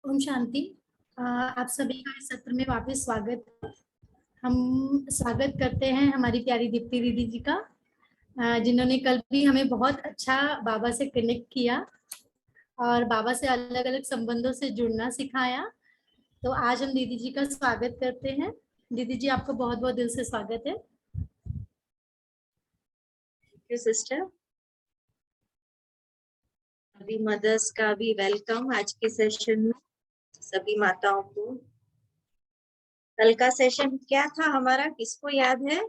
ओम शांति। आप सभी का इस सत्र में वापस स्वागत है। हम स्वागत करते हैं हमारी प्यारी दीप्ति दीदी जी का, जिन्होंने कल भी हमें बहुत अच्छा बाबा से कनेक्ट किया और बाबा से अलग अलग संबंधों से जुड़ना सिखाया। तो आज हम दीदी जी का स्वागत करते हैं। दीदी जी, आपको बहुत बहुत दिल से स्वागत है। Thank you sister. सभी मदर्स का भी वेलकम आज के सेशन में, सभी माताओं को। कल का सेशन क्या था हमारा, किसको याद है?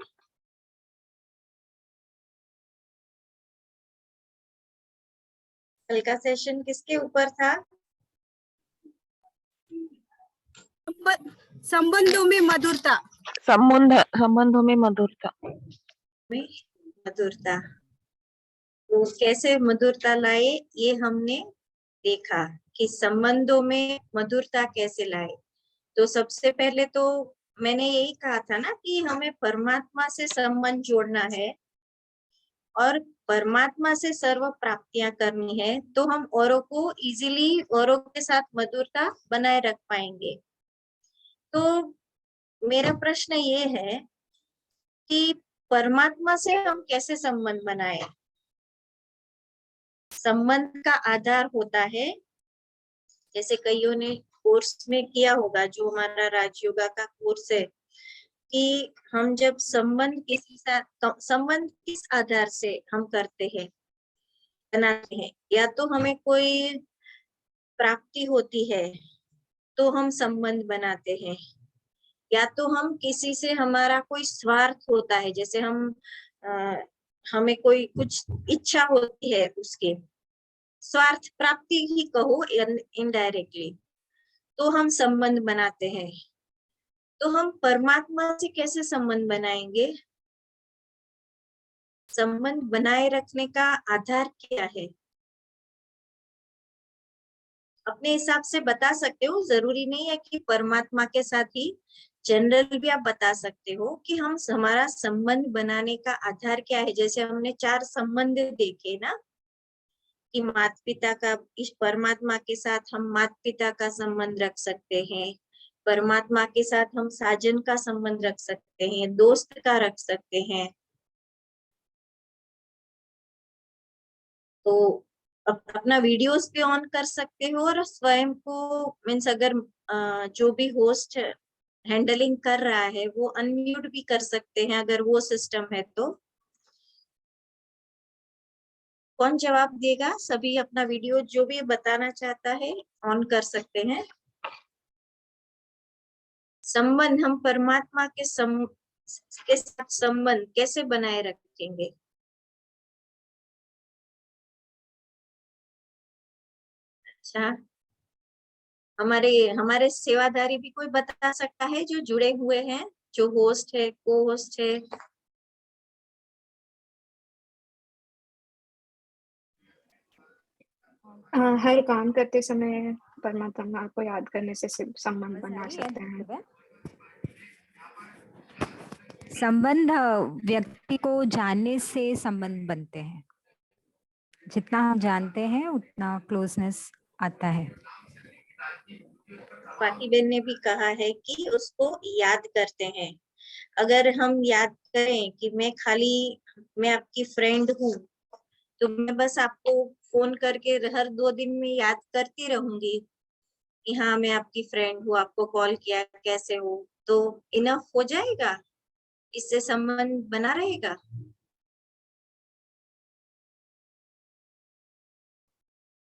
कल का सेशन किसके ऊपर था? संबंधों में मधुरता। संबंधों में मधुरता। मधुरता। तो कैसे मधुरता लाए ये हमने देखा कि संबंधों में मधुरता कैसे लाए। तो सबसे पहले तो मैंने यही कहा था ना कि हमें परमात्मा से संबंध जोड़ना है और परमात्मा से सर्व प्राप्तियां करनी है, तो हम औरों को इजीली औरों के साथ मधुरता बनाए रख पाएंगे। तो मेरा प्रश्न ये है कि परमात्मा से हम कैसे संबंध बनाए। संबंध का आधार होता है, जैसे कईयों ने कोर्स में किया होगा, जो हमारा राजयोगा का कोर्स है, कि हम जब संबंध किस आधार से हम करते हैं, बनाते हैं। या तो हमें कोई प्राप्ति होती है तो हम संबंध बनाते हैं, या तो हम किसी से हमारा कोई स्वार्थ होता है, जैसे हमें कोई कुछ इच्छा होती है, उसके स्वार्थ प्राप्ति ही कहो इनडायरेक्टली, तो हम संबंध बनाते हैं। तो हम परमात्मा से कैसे संबंध बनाएंगे? संबंध बनाए रखने का आधार क्या है? अपने हिसाब से बता सकते हो, जरूरी नहीं है कि परमात्मा के साथ ही, जनरल भी आप बता सकते हो कि हम हमारा संबंध बनाने का आधार क्या है। जैसे हमने 4 संबंध देखे ना, कि माता पिता का, इस परमात्मा के साथ हम माता पिता का संबंध रख सकते हैं, परमात्मा के साथ हम साजन का संबंध रख सकते हैं, दोस्त का रख सकते हैं। तो अपना वीडियोस पे ऑन कर सकते हो और स्वयं को मीन्स अगर जो भी होस्ट हैंडलिंग कर रहा है वो अनम्यूट भी कर सकते हैं, अगर वो सिस्टम है तो। कौन जवाब देगा? सभी अपना वीडियो जो भी बताना चाहता है ऑन कर सकते हैं। संबंध, हम परमात्मा के साथ संबंध कैसे बनाए रखेंगे? अच्छा, हमारे सेवादारी भी कोई बता सकता है जो जुड़े हुए हैं, जो होस्ट है, को होस्ट है? हर काम करते समय परमात्मा को याद करने से संबंध बना सकते हैं। संबंध व्यक्ति को जानने से संबंध बनते हैं। जितना हम जानते हैं उतना क्लोजनेस आता है। स्वाति बहन ने भी कहा है कि उसको याद करते हैं। अगर हम याद करें कि मैं आपकी फ्रेंड हूँ, तो मैं बस आपको फोन करके हर 2 दिन में याद करती रहूंगी कि हाँ मैं आपकी फ्रेंड हूँ, आपको कॉल किया, कैसे हो, तो इनफ हो जाएगा, इससे संबंध बना रहेगा।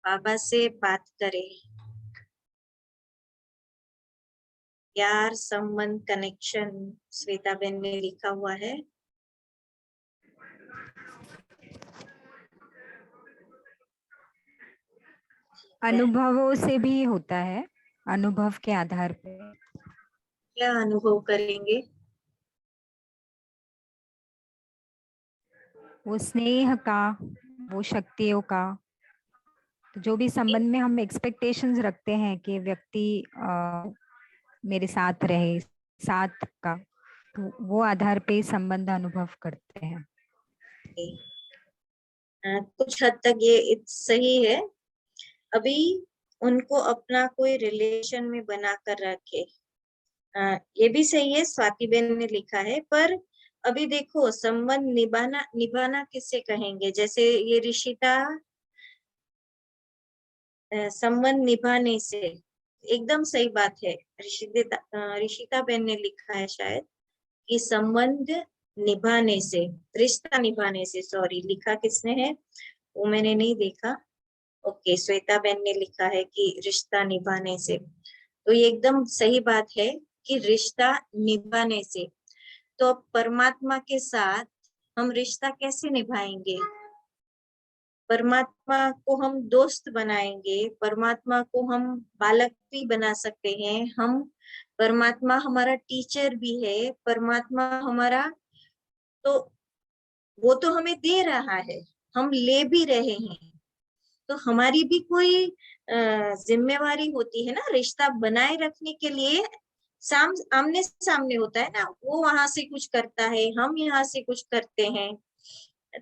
बाबा से बात करें, प्यार, संबंध, कनेक्शन, श्वेता बहन ने लिखा हुआ है। अनुभवों से भी होता है, अनुभव के आधार पे। क्या अनुभव करेंगे? वो स्नेह का, वो शक्तियों का, तो जो भी संबंध में हम एक्सपेक्टेशंस रखते हैं कि व्यक्ति मेरे साथ रहे, साथ का, तो वो आधार पे संबंध अनुभव करते हैं। कुछ हद तक ये सही है। अभी उनको अपना कोई रिलेशन में बना कर रखे। ये भी सही है, स्वाति बेन ने लिखा है, पर अभी देखो संबंध निभाना किससे कहेंगे? जैसे ये ऋषिता, संबंध निभाने से, एकदम सही बात है। ऋषिता बेन ने लिखा है शायद कि संबंध निभाने से, रिश्ता निभाने से, सॉरी लिखा किसने है वो मैंने नहीं देखा। ओके, श्वेता बेन ने लिखा है कि रिश्ता निभाने से, तो ये एकदम सही बात है कि रिश्ता निभाने से। तो परमात्मा के साथ हम रिश्ता कैसे निभाएंगे? परमात्मा को हम दोस्त बनाएंगे, परमात्मा को हम बालक भी बना सकते हैं, हम परमात्मा हमारा टीचर भी है, परमात्मा हमारा, तो वो तो हमें दे रहा है, हम ले भी रहे हैं, तो हमारी भी कोई जिम्मेवारी होती है ना रिश्ता बनाए रखने के लिए। आमने सामने होता है ना, वो वहां से कुछ करता है, हम यहाँ से कुछ करते हैं।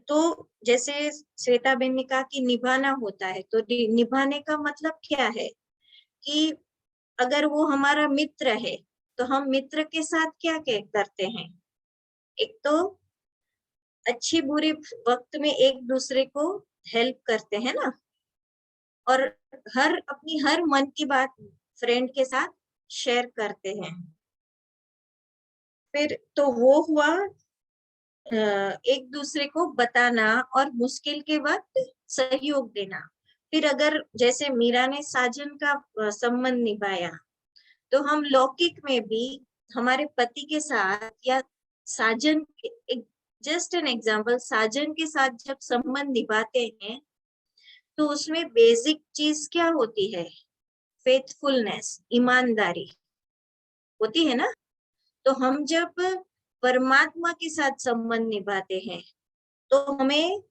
तो जैसे श्वेता बेन ने कहा कि निभाना होता है, तो निभाने का मतलब क्या है कि अगर वो हमारा मित्र है तो हम मित्र के साथ क्या क्या करते हैं? एक तो अच्छी बुरी वक्त में एक दूसरे को हेल्प करते हैं ना, और अपनी हर मन की बात फ्रेंड के साथ शेयर करते हैं। फिर तो वो हुआ एक दूसरे को बताना और मुश्किल के वक्त सहयोग देना। फिर अगर जैसे मीरा ने साजन का संबंध निभाया, तो हम लौकिक में भी हमारे पति के साथ या साजन, जस्ट एन एग्जाम्पल, साजन के साथ जब संबंध निभाते हैं तो उसमें बेसिक चीज क्या होती है? फेथफुलनेस, ईमानदारी होती है ना। तो हम जब परमात्मा के साथ संबंध निभाते हैं तो हमें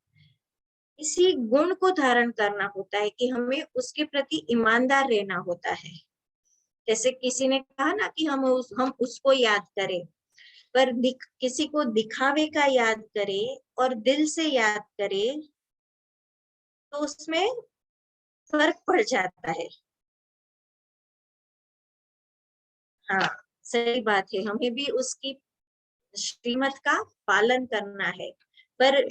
इसी गुण को धारण करना होता है कि हमें उसके प्रति ईमानदार रहना होता है। जैसे किसी ने कहा ना कि हम उसको याद करें, पर किसी को दिखावे का याद करें और दिल से याद करें तो उसमें फर्क पड़ जाता है। हाँ, सही बात है, हमें भी उसकी श्रीमत का पालन करना है। पर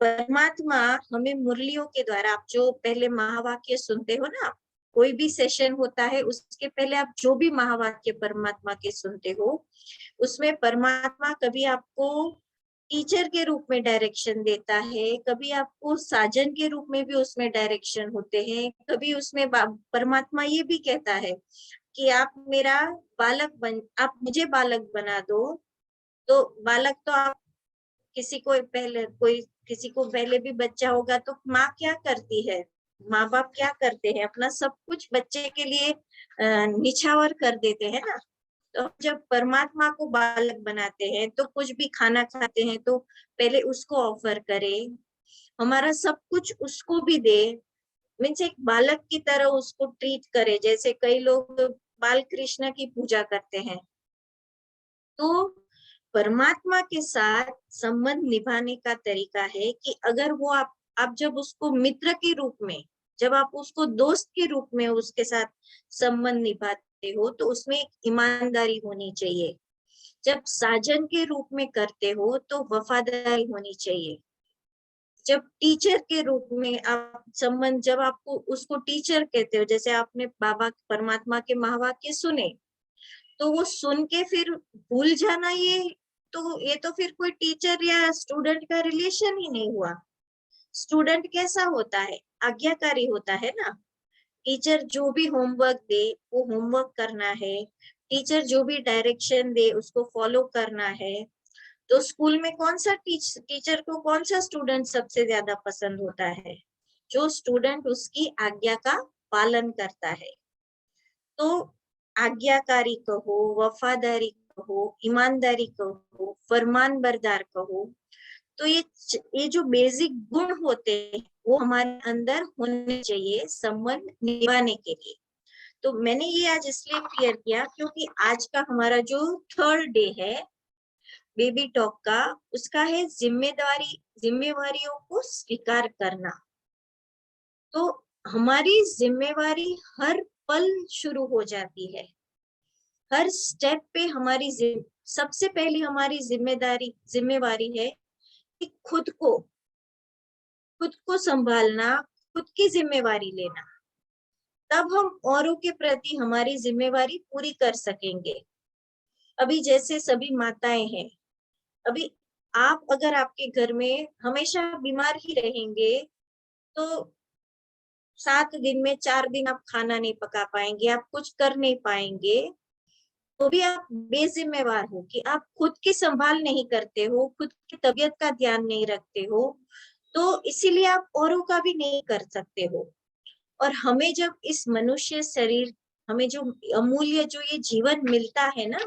परमात्मा हमें मुरलियों के द्वारा, आप जो पहले महावाक्य सुनते हो ना, कोई भी सेशन होता है उसके पहले आप जो भी महावाक्य परमात्मा के सुनते हो, उसमें परमात्मा कभी आपको टीचर के रूप में डायरेक्शन देता है, कभी आपको साजन के रूप में भी उसमें डायरेक्शन होते हैं, कभी उसमें परमात्मा ये भी कहता है कि आप मेरा आप मुझे बालक बना दो। तो बालक तो आप किसी को पहले भी बच्चा होगा तो माँ क्या करती है, माँ बाप क्या करते हैं, अपना सब कुछ बच्चे के लिए निछावर कर देते हैं ना। तो जब परमात्मा को बालक बनाते हैं तो कुछ भी खाना खाते हैं तो पहले उसको ऑफर करें, हमारा सब कुछ उसको भी दे, मीन्स एक बालक की तरह उसको ट्रीट करे। जैसे कई लोग बाल कृष्ण की पूजा करते हैं, तो परमात्मा के साथ संबंध निभाने का तरीका है कि अगर वो आप जब उसको मित्र के रूप में, जब आप उसको दोस्त के रूप में उसके साथ संबंध निभाते हो तो उसमें एक ईमानदारी होनी चाहिए। जब साजन के रूप में करते हो तो वफादारी होनी चाहिए। जब टीचर के रूप में आप संबंध, जब आपको उसको टीचर कहते हो, जैसे आपने बाबा परमात्मा के महावाक्य सुने तो वो सुन के फिर भूल जाना, ये तो फिर कोई टीचर या स्टूडेंट का रिलेशन ही नहीं हुआ। स्टूडेंट कैसा होता है? आज्ञाकारी होता है ना। टीचर जो भी होमवर्क दे वो होमवर्क करना है, टीचर जो भी डायरेक्शन दे उसको फॉलो करना है। तो स्कूल में कौन सा टीचर को कौन सा स्टूडेंट सबसे ज्यादा पसंद होता है? जो स्टूडेंट उसकी आज्ञा का पालन करता है। तो आज्ञाकारी कहो, वफादारी कहो, ईमानदारी कहो, फरमान बरदार कहो, तो ये जो बेसिक गुण होते हैं वो हमारे अंदर होने चाहिए संबंध निभाने के लिए। तो मैंने ये आज इसलिए क्लियर किया क्योंकि आज का हमारा जो थर्ड डे है बेबी टॉक का, उसका है जिम्मेवारियों को स्वीकार करना। तो हमारी जिम्मेवारी हर पल शुरू हो जाती है। हर स्टेप पे हमारी सबसे पहली हमारी जिम्मेवारी है कि खुद को संभालना, खुद की जिम्मेवारी लेना। तब हम औरों के प्रति हमारी जिम्मेवारी पूरी कर सकेंगे। अभी जैसे सभी माताएं हैं, अभी आप अगर आपके घर में हमेशा बीमार ही रहेंगे तो 7 दिन में 4 दिन आप खाना नहीं पका पाएंगे, आप कुछ कर नहीं पाएंगे, तो भी आप बेजिम्मेवार हो कि आप खुद की संभाल नहीं करते हो, खुद की तबीयत का ध्यान नहीं रखते हो, तो इसीलिए आप औरों का भी नहीं कर सकते हो। और हमें जब इस मनुष्य शरीर, हमें जो अमूल्य जो ये जीवन मिलता है ना,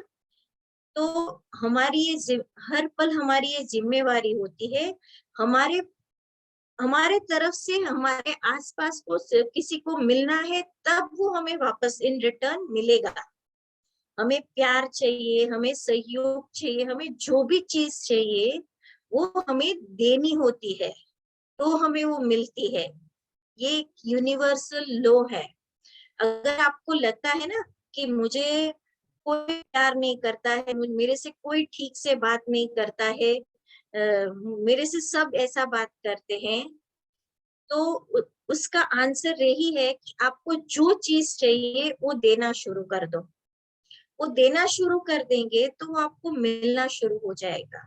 तो हमारी ये हर पल हमारी ये जिम्मेवारी होती है हमारे तरफ से हमारे आसपास को किसी को मिलना है, तब वो हमें वापस इन रिटर्न मिलेगा। हमें प्यार चाहिए, हमें सहयोग चाहिए, हमें जो भी चीज चाहिए वो हमें देनी होती है, तो हमें वो मिलती है। ये एक यूनिवर्सल लॉ है। अगर आपको लगता है ना कि मुझे कोई प्यार नहीं करता है, मेरे से कोई ठीक से बात नहीं करता है, मेरे से सब ऐसा बात करते हैं, तो उसका आंसर यही है कि आपको जो चीज चाहिए वो देना शुरू कर दो। वो देना शुरू कर देंगे तो वो आपको मिलना शुरू हो जाएगा।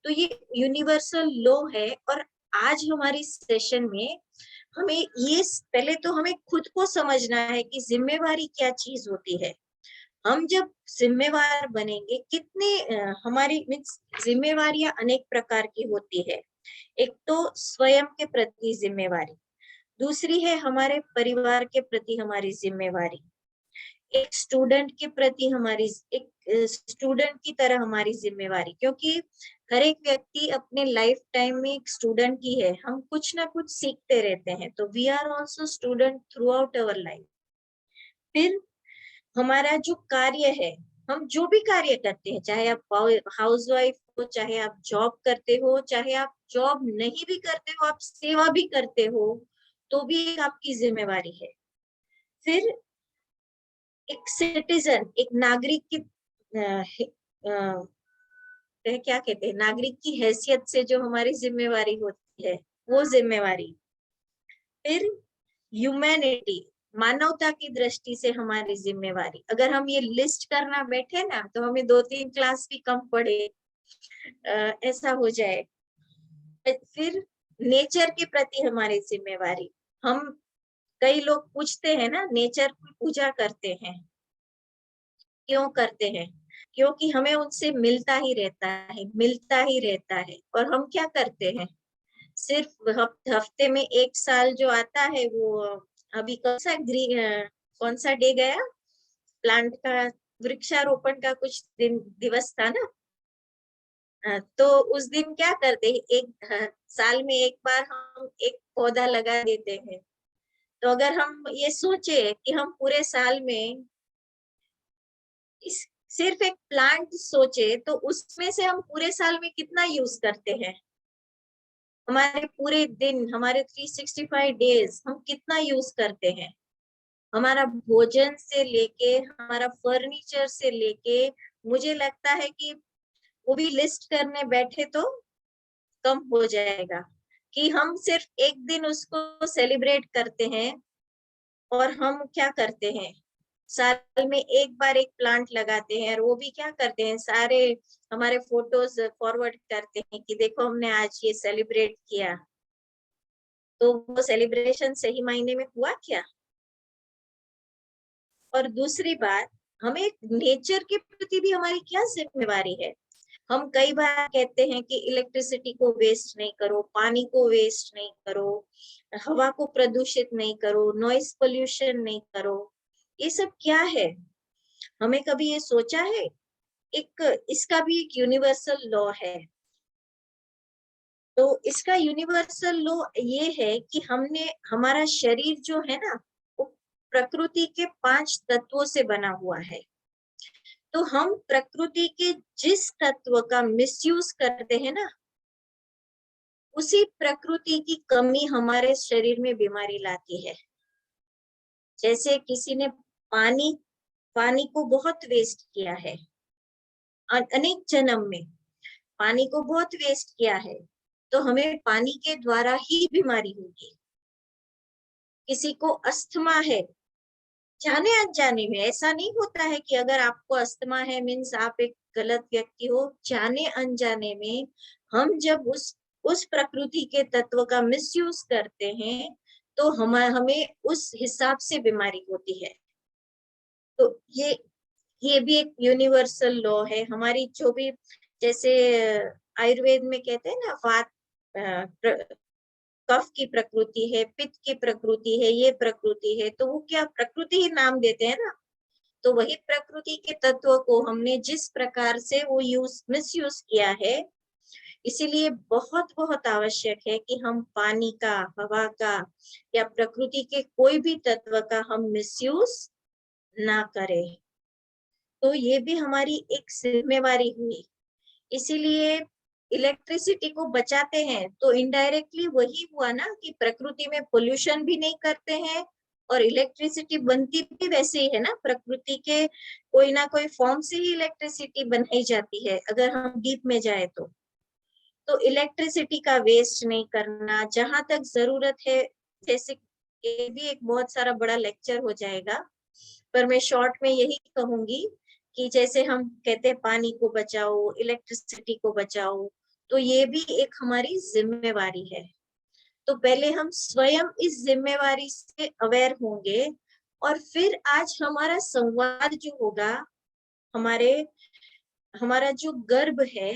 तो ये यूनिवर्सल लॉ है। और आज हमारी सेशन में हमें ये पहले तो हमें खुद को समझना है कि जिम्मेवारी क्या चीज होती है। हम जब जिम्मेवार बनेंगे, कितने हमारी मीन्स जिम्मेवारियां अनेक प्रकार की होती है। एक तो स्वयं के प्रति जिम्मेवारी, दूसरी है हमारे परिवार के प्रति हमारी जिम्मेवारी, एक स्टूडेंट के प्रति हमारी, एक स्टूडेंट की तरह हमारी जिम्मेवारी, क्योंकि हर एक व्यक्ति अपने लाइफ टाइम में एक स्टूडेंट ही है। हम कुछ ना कुछ सीखते रहते हैं, तो we are also student throughout our life. फिर हमारा जो कार्य है, हम जो भी कार्य करते हैं, चाहे आप हाउसवाइफ हो, चाहे आप जॉब करते हो, चाहे आप जॉब नहीं भी करते हो, आप सेवा भी करते हो, तो भी एक आपकी जिम्मेवारी है। फिर एक सिटीजन, एक नागरिक की क्या कहते हैं, नागरिक की हैसियत से जो हमारी जिम्मेवारी होती है, वो जिम्मेवारी। फिर ह्यूमैनिटी, मानवता की दृष्टि से हमारी जिम्मेवारी। अगर हम ये लिस्ट करना बैठे ना, तो हमें 2-3 क्लास भी कम पड़े, ऐसा हो जाए। फिर नेचर के प्रति हमारी जिम्मेवारी। हम, कई लोग पूछते हैं ना, नेचर की पूजा करते हैं, क्यों करते हैं? क्योंकि हमें उनसे मिलता ही रहता है। और हम क्या करते हैं, सिर्फ हफ्ते में एक साल जो आता है, वो अभी कौन सा डे गया, प्लांट का, वृक्षारोपण का कुछ दिवस था ना, तो उस दिन क्या करते हैं, एक साल में एक बार हम एक पौधा लगा देते हैं। तो अगर हम ये सोचे कि हम पूरे साल में सिर्फ एक प्लांट सोचे, तो उसमें से हम पूरे साल में कितना यूज करते हैं, हमारे पूरे दिन, हमारे 365 डेज हम कितना यूज करते हैं। हमारा भोजन से लेके, हमारा फर्नीचर से लेके, मुझे लगता है कि वो भी लिस्ट करने बैठे तो कम हो जाएगा कि हम सिर्फ एक दिन उसको सेलिब्रेट करते हैं। और हम क्या करते हैं, साल में एक बार एक प्लांट लगाते हैं, और वो भी क्या करते हैं, सारे हमारे फोटोज फॉरवर्ड करते हैं कि देखो हमने आज ये सेलिब्रेट किया। तो वो सेलिब्रेशन सही मायने में हुआ क्या? और दूसरी बात, हमें नेचर के प्रति भी हमारी क्या जिम्मेवारी है। हम कई बार कहते हैं कि इलेक्ट्रिसिटी को वेस्ट नहीं करो, पानी को वेस्ट नहीं करो, हवा को प्रदूषित नहीं करो, नॉइस पोल्यूशन नहीं करो। ये सब क्या है? हमें कभी ये सोचा है? इसका भी एक यूनिवर्सल लॉ है। तो इसका यूनिवर्सल लॉ ये है कि हमारा शरीर जो है ना, वो प्रकृति के 5 तत्वों से बना हुआ है। तो हम प्रकृति के जिस तत्व का मिसयूज करते हैं ना, उसी प्रकृति की कमी हमारे शरीर में बीमारी लाती है। जैसे किसी ने पानी को बहुत वेस्ट किया है, अनेक जन्म में पानी को बहुत वेस्ट किया है, तो हमें पानी के द्वारा ही बीमारी होगी। किसी को अस्थमा है, जाने अनजाने में, ऐसा नहीं होता है कि अगर आपको अस्थमा है मीन्स आप एक गलत व्यक्ति हो, जाने अनजाने में हम जब उस प्रकृति के तत्व का मिसयूज करते हैं तो हमें उस हिसाब से बीमारी होती है। तो ये भी एक यूनिवर्सल लॉ है हमारी, जो भी जैसे आयुर्वेद में कहते हैं ना, वात कफ की प्रकृति है, पित्त की प्रकृति है, ये प्रकृति है, तो वो क्या प्रकृति ही नाम देते हैं ना। तो वही प्रकृति के तत्व को हमने जिस प्रकार से वो मिसयूज किया है, इसीलिए बहुत बहुत आवश्यक है कि हम पानी का, हवा का या प्रकृति के कोई भी तत्व का हम मिसयूज ना करें। तो ये भी हमारी एक जिम्मेवारी हुई। इसीलिए इलेक्ट्रिसिटी को बचाते हैं तो इनडायरेक्टली वही हुआ ना कि प्रकृति में पोल्यूशन भी नहीं करते हैं, और इलेक्ट्रिसिटी बनती भी वैसे ही है ना, प्रकृति के कोई ना कोई फॉर्म से ही इलेक्ट्रिसिटी बनाई जाती है अगर हम डीप में जाए तो इलेक्ट्रिसिटी का वेस्ट नहीं करना, जहां तक जरूरत है। जैसे ये भी एक बहुत सारा बड़ा लेक्चर हो जाएगा, पर मैं शॉर्ट में यही कहूंगी कि जैसे हम कहते हैं पानी को बचाओ, इलेक्ट्रिसिटी को बचाओ, तो ये भी एक हमारी जिम्मेवारी है। तो पहले हम स्वयं इस जिम्मेवारी से अवेयर होंगे, और फिर आज हमारा संवाद जो होगा, हमारा जो गर्भ है,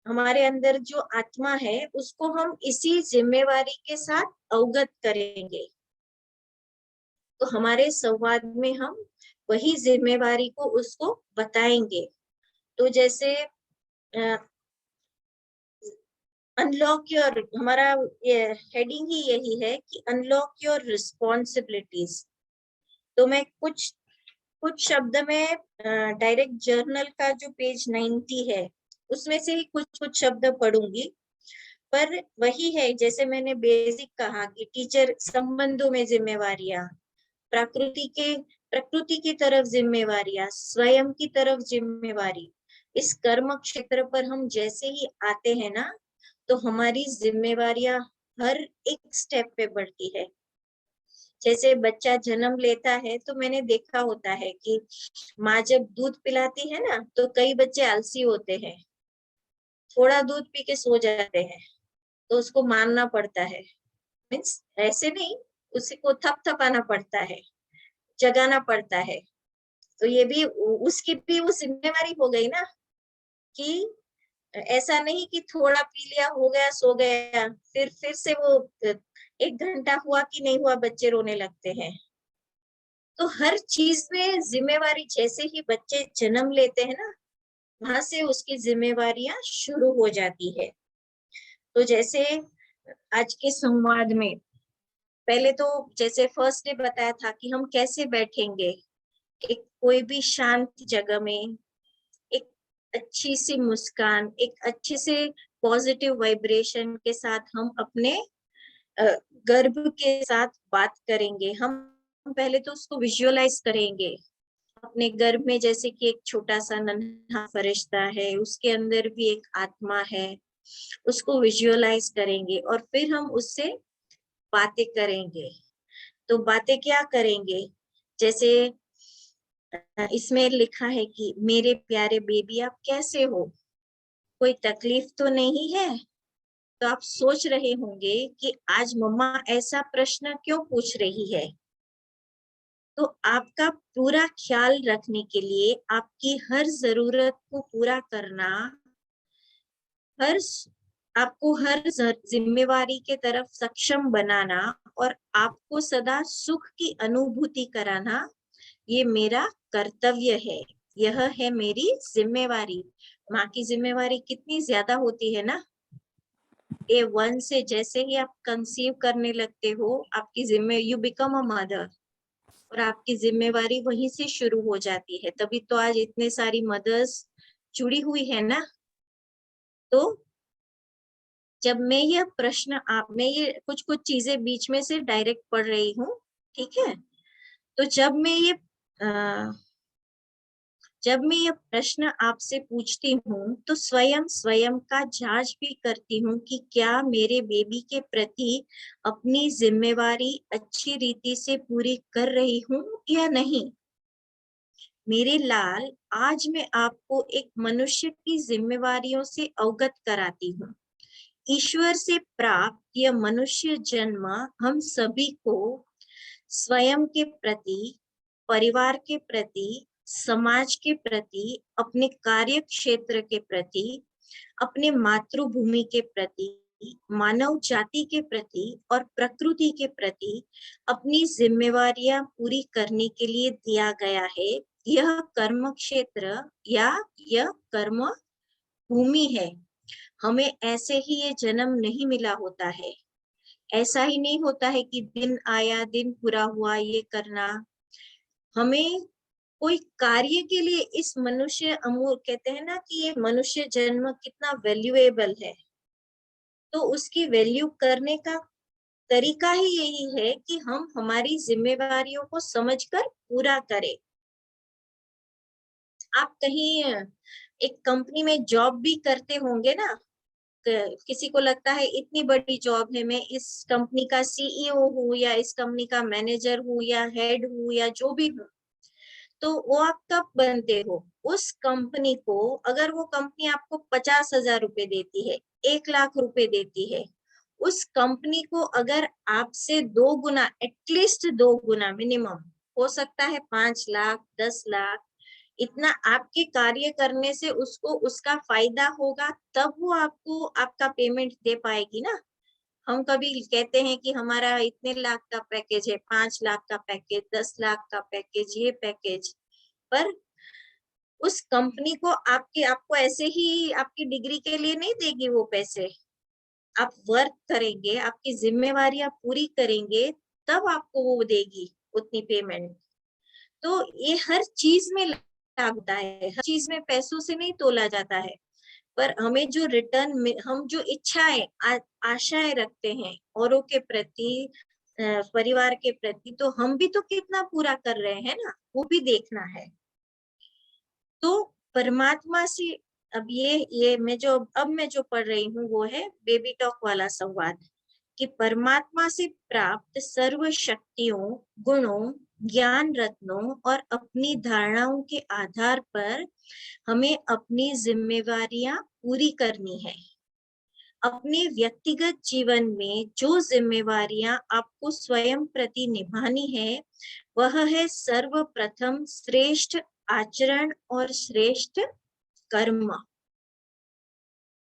हमारे अंदर जो आत्मा है, उसको हम इसी जिम्मेवारी के साथ अवगत करेंगे। तो हमारे संवाद में हम वही जिम्मेवारी को उसको बताएंगे। तो जैसे अनलॉक योर, हमारा ये हेडिंग ही यही है कि अनलॉक योर रिस्पॉन्सिबिलिटीज। तो मैं कुछ शब्द में डायरेक्ट जर्नल का जो पेज 90 है उसमें से ही कुछ शब्द पढ़ूंगी, पर वही है जैसे मैंने बेसिक कहा कि टीचर संबंधों में जिम्मेवारियां, प्रकृति की तरफ जिम्मेवारियां, स्वयं की तरफ जिम्मेवारी, इस कर्म क्षेत्र पर हम जैसे ही आते हैं ना, तो हमारी जिम्मेवारियां हर एक स्टेप पे बढ़ती है। जैसे बच्चा जन्म लेता है तो मैंने देखा होता है कि माँ जब दूध पिलाती है ना, तो कई बच्चे आलसी होते हैं, थोड़ा दूध पी के सो जाते हैं, तो उसको मानना पड़ता है। मीन्स ऐसे नहीं, उसी को थपथपाना पड़ता है, जगाना पड़ता है। तो ये भी उसकी भी वो जिम्मेवारी हो गई ना, कि ऐसा नहीं कि थोड़ा पी लिया, हो गया, सो गया, फिर से वो 1 घंटा हुआ कि नहीं हुआ बच्चे रोने लगते हैं। तो हर चीज में जिम्मेवारी, जैसे ही बच्चे जन्म लेते हैं ना, वहां से उसकी जिम्मेवारियां शुरू हो जाती है। तो जैसे आज के संवाद में पहले तो जैसे फर्स्ट डे बताया था कि हम कैसे बैठेंगे, एक कोई भी शांत जगह में, एक अच्छी सी मुस्कान, एक अच्छे से पॉजिटिव वाइब्रेशन के साथ हम अपने गर्भ के साथ बात करेंगे। हम पहले तो उसको विजुअलाइज करेंगे अपने गर्भ में, जैसे कि एक छोटा सा नन्हा फरिश्ता है, उसके अंदर भी एक आत्मा है, उसको विजुअलाइज करेंगे और फिर हम उससे बातें करेंगे। तो बातें क्या करेंगे, जैसे इसमें लिखा है कि मेरे प्यारे बेबी आप कैसे हो, कोई तकलीफ तो नहीं है। तो आप सोच रहे होंगे कि आज मम्मा ऐसा प्रश्न क्यों पूछ रही है। तो आपका पूरा ख्याल रखने के लिए, आपकी हर जरूरत को पूरा करना, आपको हर जिम्मेवारी के तरफ सक्षम बनाना और आपको सदा सुख की अनुभूति कराना, ये मेरा कर्तव्य है, यह है मेरी जिम्मेवारी। माँ की जिम्मेवारी कितनी ज्यादा होती है ना। ए वन से जैसे ही आप कंसीव करने लगते हो, आपकी यू बिकम अ मदर, और आपकी जिम्मेवारी वहीं से शुरू हो जाती है। तभी तो आज इतने सारी मदर्स जुड़ी हुई है ना। तो जब मैं ये कुछ चीजें बीच में से डायरेक्ट पढ़ रही हूँ, ठीक है, तो जब मैं ये प्रश्न आपसे पूछती हूँ तो स्वयं का जांच भी करती हूँ कि क्या मेरे बेबी के प्रति अपनी जिम्मेवारी अच्छी रीति से पूरी कर रही हूँ या नहीं। मेरे लाल, आज मैं आपको एक मनुष्य की जिम्मेवारियों से अवगत कराती हूँ। ईश्वर से प्राप्त यह मनुष्य जन्म हम सभी को स्वयं के प्रति, परिवार के प्रति, समाज के प्रति, अपने कार्य क्षेत्र के प्रति, अपने मातृभूमि के प्रति, मानव जाति के प्रति और प्रकृति के प्रति अपनी जिम्मेवारियां पूरी करने के लिए दिया गया है। यह कर्म क्षेत्र या यह कर्म भूमि है। हमें ऐसे ही ये जन्म नहीं मिला होता है। ऐसा ही नहीं होता है कि दिन आया, दिन पूरा हुआ, ये करना। हमें कोई कार्य के लिए इस मनुष्य कहते हैं ना कि ये मनुष्य जन्म कितना वैल्यूएबल है, तो उसकी वैल्यू करने का तरीका ही यही है कि हम हमारी जिम्मेवारियों को समझकर पूरा करें। आप कहीं एक कंपनी में जॉब भी करते होंगे ना, किसी को लगता है इतनी बड़ी जॉब है, मैं इस कंपनी का सीईओ हूँ या इस कंपनी का मैनेजर हूँ या हेड हूँ या जो भी हूँ, तो वो आप कब बनते हो? उस कंपनी को, अगर वो कंपनी आपको 50,000 रुपए देती है, 1,00,000 रुपए देती है, उस कंपनी को अगर आपसे 2 गुना, एटलीस्ट 2 गुना मिनिमम, हो सकता है 5 लाख, 10 लाख, इतना आपके कार्य करने से उसको उसका फायदा होगा, तब वो आपको आपका पेमेंट दे पाएगी ना। हम कभी कहते हैं कि हमारा इतने लाख का पैकेज है, 5 लाख का पैकेज, 10 लाख का पैकेज, ये पैकेज, पर उस कंपनी को आपको ऐसे ही आपकी डिग्री के लिए नहीं देगी वो पैसे। आप वर्क करेंगे, आपकी जिम्मेवारियां पूरी करेंगे, तब आपको वो देगी उतनी पेमेंट। तो ये हर चीज में लागता है, हर चीज में पैसों से नहीं तोला जाता है, पर हमें जो रिटर्न, हम जो इच्छाएं, आशाएं रखते हैं औरों के प्रति, परिवार के प्रति, तो हम भी तो कितना पूरा कर रहे हैं ना, वो भी देखना है। तो परमात्मा से अब ये मैं जो पढ़ रही हूँ वो है बेबी टॉक वाला संवाद, कि परमात्मा से प्राप्त सर्व शक्तियों, गुणों, ज्ञान रत्नों और अपनी धारणाओं के आधार पर हमें अपनी जिम्मेवारियां पूरी करनी है। अपने व्यक्तिगत जीवन में जो जिम्मेवारियां आपको स्वयं प्रति निभानी है, वह है सर्वप्रथम श्रेष्ठ आचरण और श्रेष्ठ कर्म।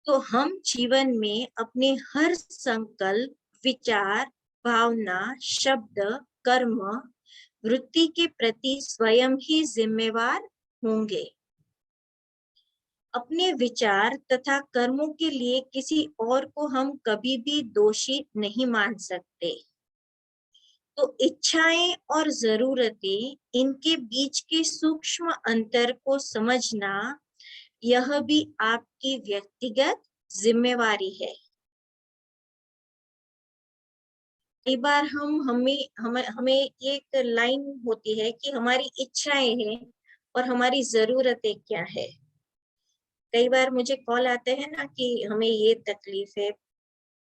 तो हम जीवन में अपने हर संकल्प, विचार, भावना, शब्द, कर्म, वृत्ति के प्रति स्वयं ही जिम्मेवार होंगे। अपने विचार तथा कर्मों के लिए किसी और को हम कभी भी दोषी नहीं मान सकते। तो इच्छाएं और जरूरतें, इनके बीच के सूक्ष्म अंतर को समझना, यह भी आपकी व्यक्तिगत जिम्मेवारी है। कई बार हमें एक लाइन होती है कि हमारी इच्छाएं हैं और हमारी जरूरतें क्या है। कई बार मुझे कॉल आते हैं ना कि हमें ये तकलीफ है,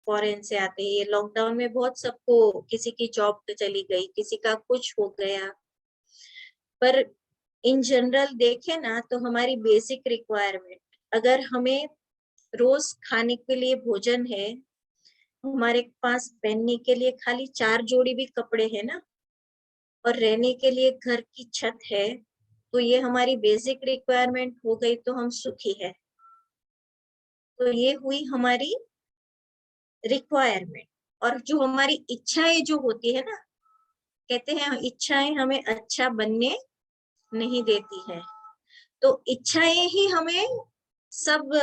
फॉरेन से आते हैं, ये लॉकडाउन में बहुत सबको, किसी की जॉब तो चली गई, किसी का कुछ हो गया, पर इन जनरल देखे ना तो हमारी बेसिक रिक्वायरमेंट, अगर हमें रोज खाने के लिए भोजन है, हमारे पास पहनने के लिए खाली 4 जोड़ी भी कपड़े हैं ना, और रहने के लिए घर की छत है, तो ये हमारी बेसिक रिक्वायरमेंट हो गई, तो हम सुखी है। तो ये हुई हमारी रिक्वायरमेंट। और जो हमारी इच्छाएं जो होती है ना, कहते हैं इच्छाएं हमें अच्छा बनने नहीं देती है, तो इच्छाएं ही हमें सब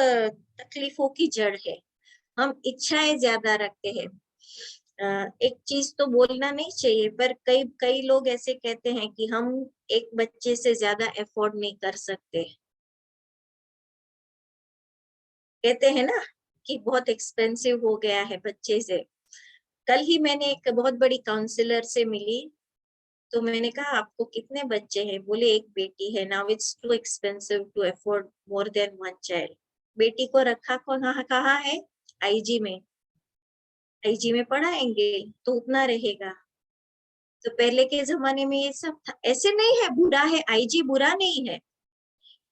तकलीफों की जड़ है। हम इच्छाएं ज्यादा रखते हैं। एक चीज तो बोलना नहीं चाहिए, पर कई लोग ऐसे कहते हैं कि हम एक बच्चे से ज्यादा अफोर्ड नहीं कर सकते। कहते हैं ना कि बहुत एक्सपेंसिव हो गया है बच्चे से। कल ही मैंने एक बहुत बड़ी काउंसलर से मिली, तो मैंने कहा आपको कितने बच्चे हैं? बोले एक बेटी है। Now it's too expensive to afford more than one child. बेटी को रखा कहाँ है? आईजी में। आईजी में पढ़ाएंगे तो उतना रहेगा। तो पहले के जमाने में ये सब था। ऐसे नहीं है बुरा है, आईजी बुरा नहीं है,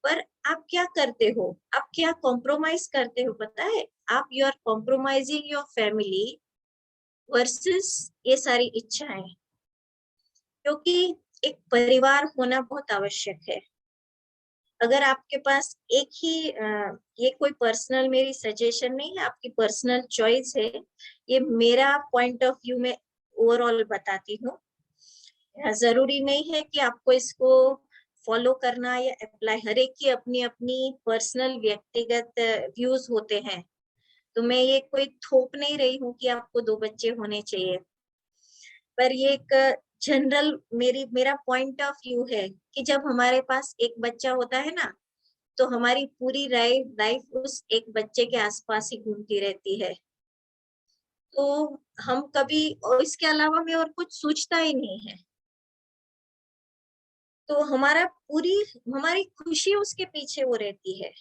पर आप क्या करते हो, आप क्या कॉम्प्रोमाइज करते हो पता है? आप you are compromising your family versus ये सारी इच्छाएं। क्योंकि एक परिवार होना बहुत आवश्यक है। अगर आपके पास एक ही ये कोई पर्सनल मेरी सजेशन नहीं है, आपकी पर्सनल चॉइस है, ये मेरा पॉइंट ऑफ व्यू में ओवरऑल बताती हूँ। जरूरी नहीं है कि आपको इसको फॉलो करना या अप्लाई, हर एक की अपनी अपनी पर्सनल व्यक्तिगत व्यूज होते हैं। तो मैं ये कोई थोप नहीं रही हूँ कि आपको 2 बच्चे होने चाहिए, पर ये एक जनरल मेरा पॉइंट ऑफ व्यू है कि जब हमारे पास एक बच्चा होता है ना, तो हमारी पूरी लाइफ उस एक बच्चे के आसपास ही घूमती रहती है। तो हम कभी, और इसके अलावा में और कुछ सोचता ही नहीं है। तो हमारी खुशी उसके पीछे वो रहती है।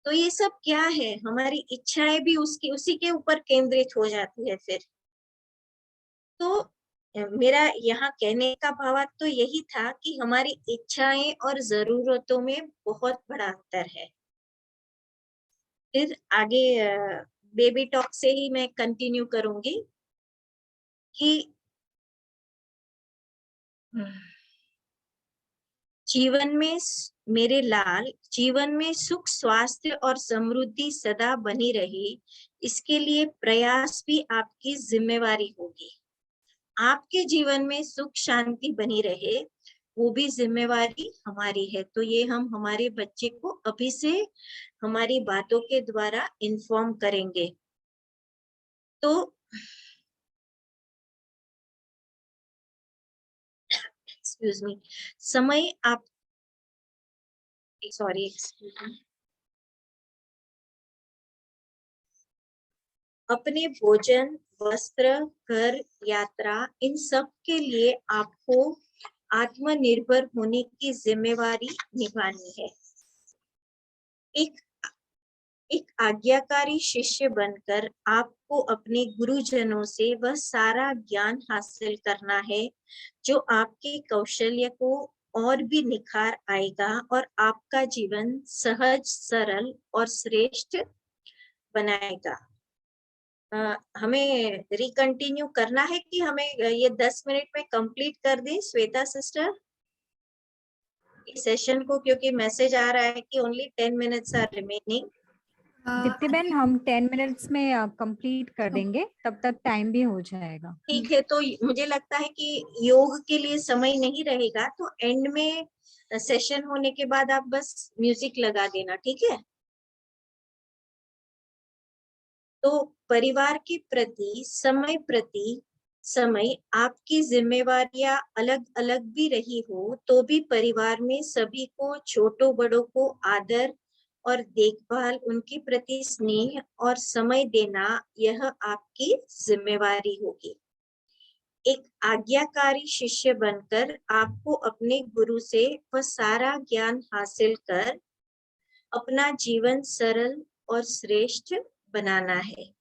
तो ये सब क्या है, हमारी इच्छाएं भी उसी के ऊपर केंद्रित हो जाती है फिर। तो मेरा यहाँ कहने का भावार्थ तो यही था कि हमारी इच्छाएं और जरूरतों में बहुत बड़ा अंतर है। फिर आगे बेबी टॉक से ही मैं कंटिन्यू करूंगी कि मेरे लाल जीवन में सुख, स्वास्थ्य और समृद्धि सदा बनी रहे, इसके लिए प्रयास भी आपकी जिम्मेवारी होगी। आपके जीवन में सुख शांति बनी रहे, वो भी जिम्मेवारी हमारी है। तो ये हम हमारे बच्चे को अभी से हमारी बातों के द्वारा इन्फॉर्म करेंगे। तो एक्सक्यूज मी, समय आप सॉरी एक्सक्यूज मी, अपने भोजन, वस्त्र, घर, यात्रा, इन सब के लिए आपको आत्मनिर्भर होने की जिम्मेवारी निभानी है। एक आज्ञाकारी शिष्य बनकर आपको अपने गुरुजनों से वह सारा ज्ञान हासिल करना है जो आपके कौशल्य को और भी निखार आएगा और आपका जीवन सहज, सरल और श्रेष्ठ बनाएगा। हमें रिकंटिन्यू करना है कि हमें ये 10 मिनट में कंप्लीट कर दें श्वेता सिस्टर इस सेशन को, क्योंकि मैसेज आ रहा है कि only 10 minutes are remaining. Deepti बहन, हम 10 मिनट्स में कंप्लीट कर देंगे, तब तक टाइम भी हो जाएगा। ठीक है, तो मुझे लगता है कि योग के लिए समय नहीं रहेगा, तो एंड में सेशन होने के बाद आप बस म्यूजिक लगा देना, ठीक है? तो परिवार के प्रति समय आपकी जिम्मेवारियां अलग अलग भी रही हो, तो भी परिवार में सभी को, छोटों बड़ों को आदर और देखभाल, उनके प्रति स्नेह और समय देना, यह आपकी जिम्मेवारी होगी। एक आज्ञाकारी शिष्य बनकर आपको अपने गुरु से वह सारा ज्ञान हासिल कर अपना जीवन सरल और श्रेष्ठ बनाना है।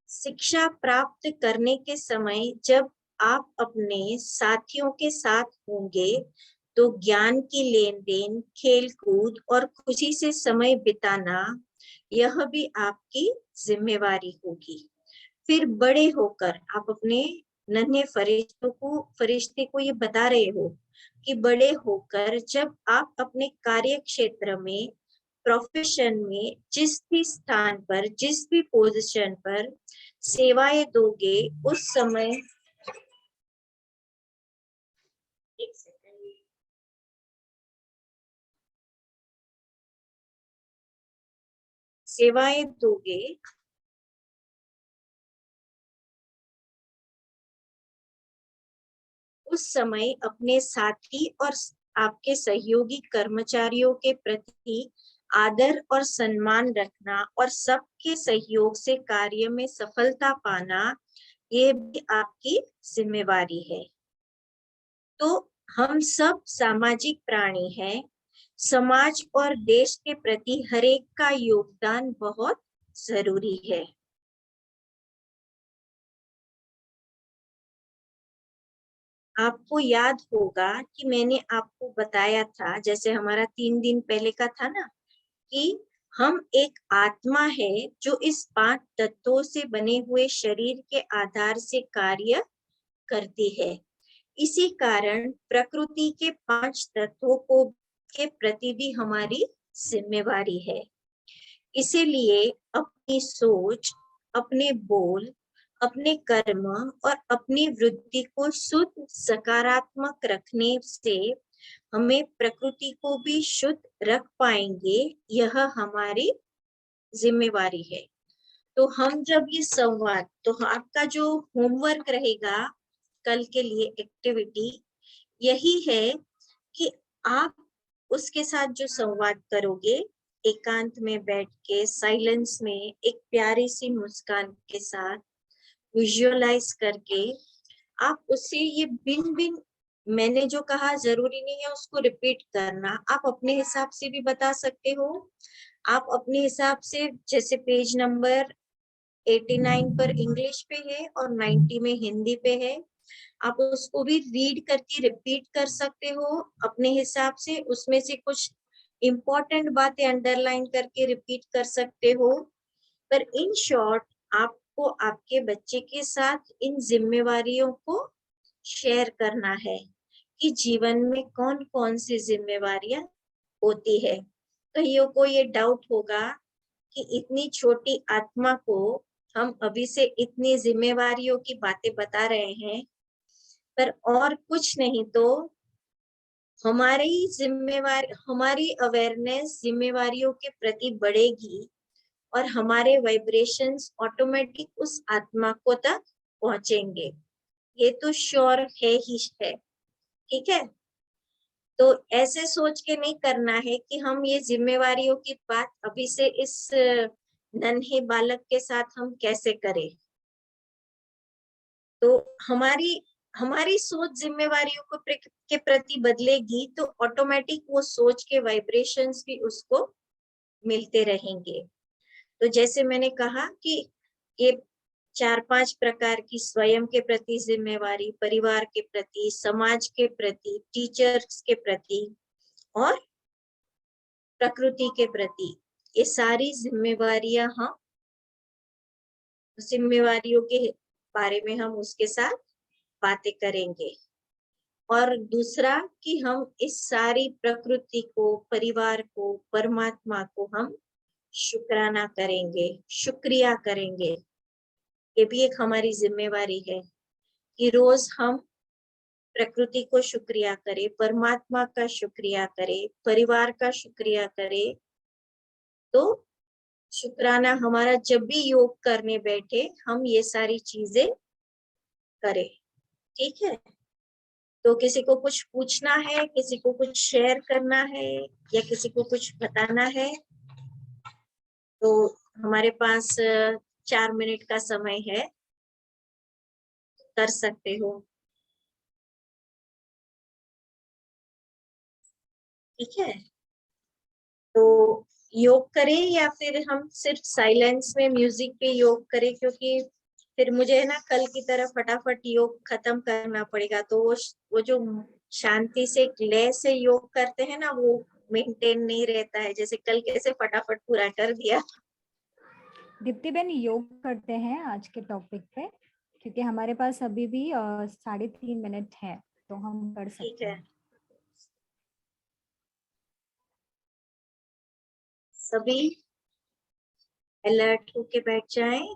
शिक्षा प्राप्त करने के समय जब आप अपने साथियों के साथ होंगे, तो ज्ञान की लेन देन, खेल कूद और खुशी से समय बिताना, यह भी आपकी जिम्मेवारी होगी। फिर बड़े होकर आप अपने नन्हे फरिश्ते को ये बता रहे हो कि बड़े होकर जब आप अपने कार्य क्षेत्र में, प्रोफेशन में, जिस भी स्थान पर, जिस भी पोजीशन पर सेवाएं दोगे, उस समय सेवाएं दोगे उस समय अपने साथी और आपके सहयोगी कर्मचारियों के प्रति आदर और सम्मान रखना और सबके सहयोग से कार्य में सफलता पाना, ये भी आपकी जिम्मेवारी है। तो हम सब सामाजिक प्राणी हैं। समाज और देश के प्रति हर एक का योगदान बहुत जरूरी है। आपको याद होगा कि मैंने आपको बताया था, जैसे हमारा 3 दिन पहले का था ना, कि हम एक आत्मा है जो इस 5 तत्वों से बने हुए शरीर के आधार से कार्य करती है। इसी कारण प्रकृति के 5 तत्वों को के प्रति भी हमारी जिम्मेवारी है। इसीलिए अपनी सोच, अपने बोल, अपने कर्म और अपनी वृत्ति को शुद्ध सकारात्मक रखने से हमें प्रकृति को भी शुद्ध रख पाएंगे। यह हमारी जिम्मेवारी है। तो हम जब ये संवाद, तो आपका जो होमवर्क रहेगा कल के लिए एक्टिविटी यही है कि आप उसके साथ जो संवाद करोगे, एकांत में बैठ के साइलेंस में एक प्यारी सी मुस्कान के साथ विजुअलाइज करके आप उससे ये बिन बिन मैंने जो कहा जरूरी नहीं है उसको रिपीट करना, आप अपने हिसाब से भी बता सकते हो। आप अपने हिसाब से, जैसे पेज नंबर 89 पर इंग्लिश पे है और 90 में हिंदी पे है, आप उसको भी रीड करके रिपीट कर सकते हो अपने हिसाब से। उसमें से कुछ इम्पोर्टेंट बातें अंडरलाइन करके रिपीट कर सकते हो। पर इन शॉर्ट आपको आपके बच्चे के साथ इन जिम्मेवारियों को शेयर करना है कि जीवन में कौन कौन सी जिम्मेवारियां होती है। कईयों को ये डाउट होगा कि इतनी छोटी आत्मा को हम अभी से इतनी जिम्मेवारियों की बातें बता रहे हैं, पर और कुछ नहीं तो हमारी जिम्मेवारी, हमारी अवेयरनेस जिम्मेवारियों के प्रति बढ़ेगी और हमारे वाइब्रेशंस ऑटोमेटिक उस आत्मा को तक पहुंचेंगे। ये तो श्योर है ही है। ठीक है, तो ऐसे सोच के नहीं करना है कि हम ये जिम्मेवारियों की बात अभी से इस नन्हे बालक के साथ हम कैसे करें। तो हमारी सोच जिम्मेवारियों को के प्रति बदलेगी तो ऑटोमेटिक वो सोच के वाइब्रेशंस भी उसको मिलते रहेंगे। तो जैसे मैंने कहा कि ये 4-5 प्रकार की स्वयं के प्रति जिम्मेवारी, परिवार के प्रति, समाज के प्रति, टीचर्स के प्रति और प्रकृति के प्रति, ये सारी जिम्मेवारियां हम जिम्मेवारियों के बारे में हम उसके साथ बातें करेंगे। और दूसरा कि हम इस सारी प्रकृति को, परिवार को, परमात्मा को हम शुक्राना करेंगे, शुक्रिया करेंगे। ये भी एक हमारी जिम्मेवारी है कि रोज हम प्रकृति को शुक्रिया करें, परमात्मा का शुक्रिया करें, परिवार का शुक्रिया करें। तो शुक्राना हमारा जब भी योग करने बैठे हम ये सारी चीजें करें। ठीक है, तो किसी को कुछ पूछना है, किसी को कुछ शेयर करना है या किसी को कुछ बताना है तो हमारे पास 4 मिनट का समय है, कर सकते हो। ठीक है, तो योग करें या फिर हम सिर्फ साइलेंस में म्यूजिक पे योग करें, क्योंकि फिर मुझे है ना कल की तरह फटाफट योग खत्म करना पड़ेगा। तो वो जो शांति से लय से योग करते हैं ना, वो मेंटेन नहीं रहता है। जैसे कल कैसे फटाफट पूरा कर दिया। दीप्ति बहन, योग करते हैं आज के टॉपिक पे, क्योंकि हमारे पास अभी भी 3.5 मिनट है, तो हम कर ठीक सकते है, हैं। सभी अलर्ट होके बैठ जाएं।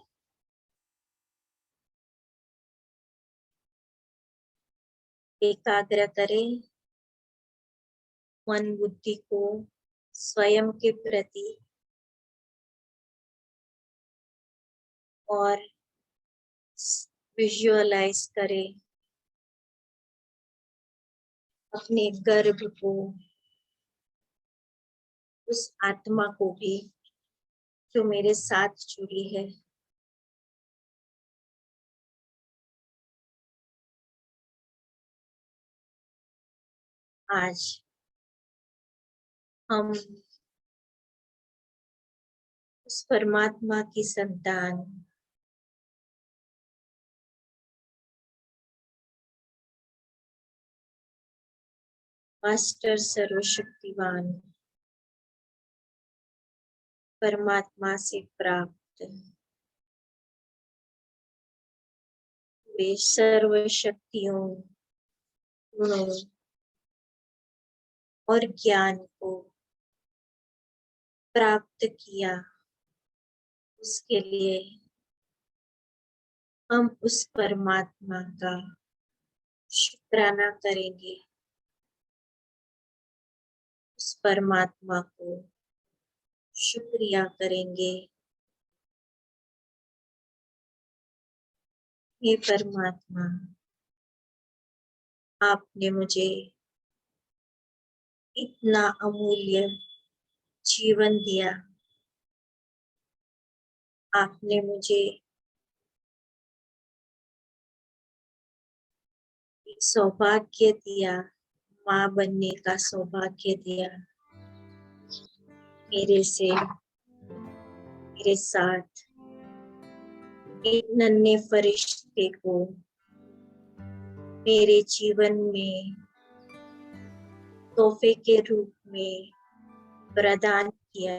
एकाग्र करें मन बुद्धि को स्वयं के प्रति और विजुअलाइज करें अपने गर्भ को, उस आत्मा को भी जो मेरे साथ जुड़ी है। आज हम उस परमात्मा की संतान मास्टर सर्वशक्तिवान परमात्मा से प्राप्त वे सर्व शक्तियों, गुणों और ज्ञान को प्राप्त किया, उसके लिए हम उस परमात्मा का शुक्राना करेंगे, उस परमात्मा को शुक्रिया करेंगे। हे परमात्मा, आपने मुझे इतना अमूल्य जीवन दिया, आपने मुझे एक सौभाग्य दिया, माँ बनने का सौभाग्य दिया। मेरे साथ एक नन्हे फरिश्ते को मेरे जीवन में तोहफे के रूप में प्रदान किया।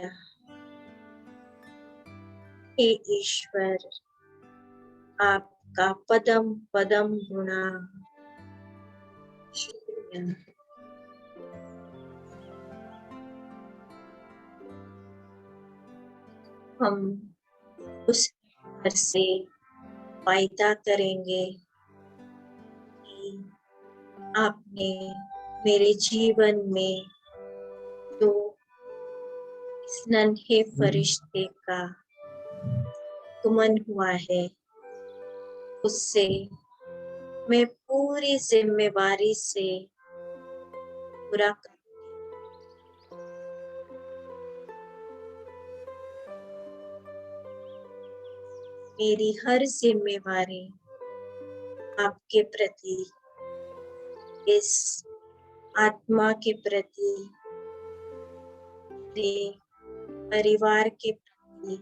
हे ईश्वर, आपका पदम पदम गुणा शुक्रिया। हम उस ईश्वर से वायदा करेंगे कि आपने मेरे जीवन में जो इस नन्हे फरिश्ते का आगमन हुआ है, उससे मैं पूरी जिम्मेवारी से पूरा कर मेरी हर जिम्मेवारी आपके प्रति, इस आत्मा के प्रति, मेरे परिवार के प्रति,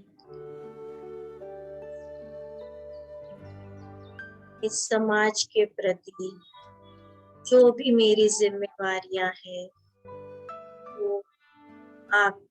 इस समाज के प्रति जो भी मेरी जिम्मेवारियां हैं, वो आप